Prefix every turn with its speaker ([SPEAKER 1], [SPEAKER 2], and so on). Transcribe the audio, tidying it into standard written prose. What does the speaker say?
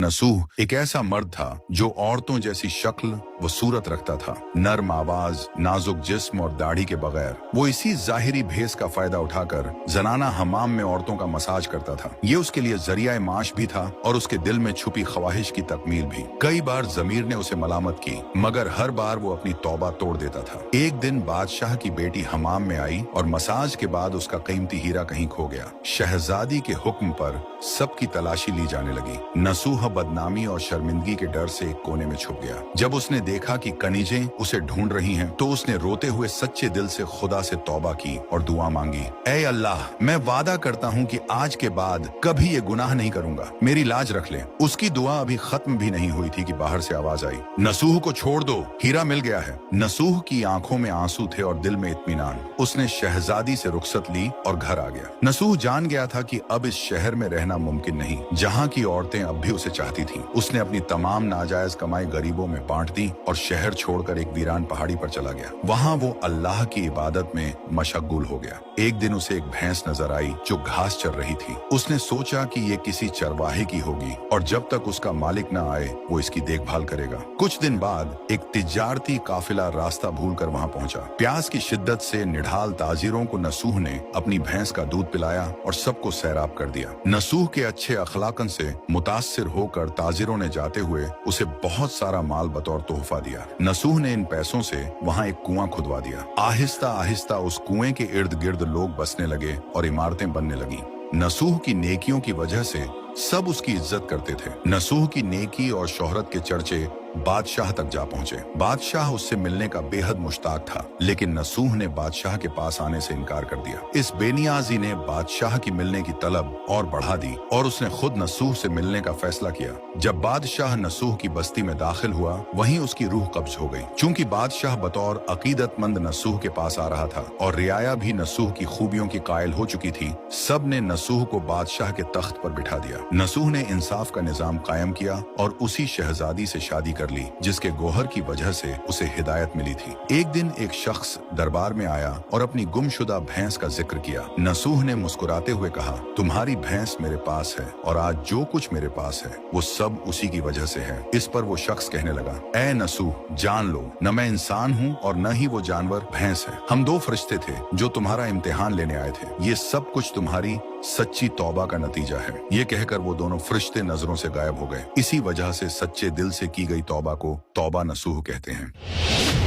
[SPEAKER 1] नसूह एक ऐसा मर्द था जो औरतों जैसी शक्ल व सूरत रखता था, नर्म आवाज, नाजुक जिस्म और दाढ़ी के बगैर। वो इसी जाहिरी भेस का फायदा उठाकर जनाना हमाम में औरतों का मसाज करता था। ये उसके लिए जरिया माश भी था और उसके दिल में छुपी ख्वाहिश की तकमील भी। कई बार जमीर ने उसे मलामत की, मगर हर बार वो अपनी तौबा तोड़ देता था। एक दिन बादशाह की बेटी हमाम में आई और मसाज के बाद उसका कीमती हीरा कहीं खो गया। शहजादी के हुक्म पर सबकी तलाशी ली जाने लगी। नसूह बदनामी और शर्मिंदगी के डर से एक कोने में छुप गया। जब उसने देखा कि कनीजें उसे ढूंढ रही हैं, तो उसने रोते हुए सच्चे दिल से खुदा से तौबा की और दुआ मांगी, ऐ अल्लाह, मैं वादा करता हूँ कि आज के बाद कभी ये गुनाह नहीं करूंगा, मेरी लाज रख ले। उसकी दुआ अभी खत्म भी नहीं हुई थी कि बाहर से आवाज आई, नसूह को छोड़ दो, हीरा मिल गया है। नसूह की आंखों में आंसू थे और दिल में इत्मीनान। उसने शहजादी से रुखसत ली और घर आ गया। नसूह जान गया था कि अब इस शहर में रहना मुमकिन नहीं, जहाँ की औरतें अब भी उसे चाहती थीं। उसने अपनी तमाम नाजायज कमाई गरीबों में बांट दी और शहर छोड़कर एक वीरान पहाड़ी पर चला गया। वहाँ वो अल्लाह की इबादत में मशगूल हो गया। एक दिन उसे एक भैंस नजर आई जो घास चर रही थी। उसने सोचा कि ये किसी चरवाहे की होगी और जब तक उसका मालिक न आए वो इसकी देखभाल करेगा। कुछ दिन बाद एक तिजारती काफिला रास्ता भूलकर वहाँ पहुंचा। प्यास की शिद्दत से निढाल ताजिरों को नसूह ने अपनी भैंस का दूध पिलाया और सबको सैराब कर दिया। नसूह के अच्छे अखलाकन से मुतासिर होकर ताजिरों ने जाते हुए उसे बहुत सारा माल बतौर तोहफा दिया। नसूह ने इन पैसों से वहाँ एक कुआं खुदवा दिया। आहिस्ता आहिस्ता उस कुएं के इर्द गिर्द लोग बसने लगे और इमारतें बनने लगी। नसूह की नेकियों की वजह से सब उसकी इज्जत करते थे। नसूह की नेकी और शोहरत के चर्चे बादशाह तक जा पहुंचे। बादशाह उससे मिलने का बेहद मुश्ताक था, लेकिन नसूह ने बादशाह के पास आने से इनकार कर दिया। इस बेनियाजी ने बादशाह की मिलने की तलब और बढ़ा दी और उसने खुद नसूह से मिलने का फैसला किया। जब बादशाह नसूह की बस्ती में दाखिल हुआ, वहीं उसकी रूह कब्ज हो गई। चूंकि बादशाह बतौर अकीदतमंद नसूह के पास आ रहा था और रियाया भी नसूह की खूबियों की कायल हो चुकी थी, सब ने नसूह को बादशाह के तख्त पर बिठा दिया। नसूह ने इंसाफ का निजाम कायम किया और उसी शहजादी से शादी कर ली जिसके गोहर की वजह से उसे हिदायत मिली थी। एक दिन एक शख्स दरबार में आया और अपनी गुमशुदा भैंस का जिक्र किया। नसूह ने मुस्कुराते हुए कहा, तुम्हारी भैंस मेरे पास है और आज जो कुछ मेरे पास है वो सब उसी की वजह से है। इस पर वो शख्स कहने लगा, ऐ नसूह, जान लो, न मैं इंसान हूँ और न ही वो जानवर भैंस है। हम दो फरिश्ते थे जो तुम्हारा इम्तिहान लेने आए थे। ये सब कुछ तुम्हारी सच्ची तौबा का नतीजा है। ये कहकर वो दोनों फरिश्ते नजरों से गायब हो गए। इसी वजह से सच्चे दिल से की गई तौबा को तौबा नसूह कहते हैं।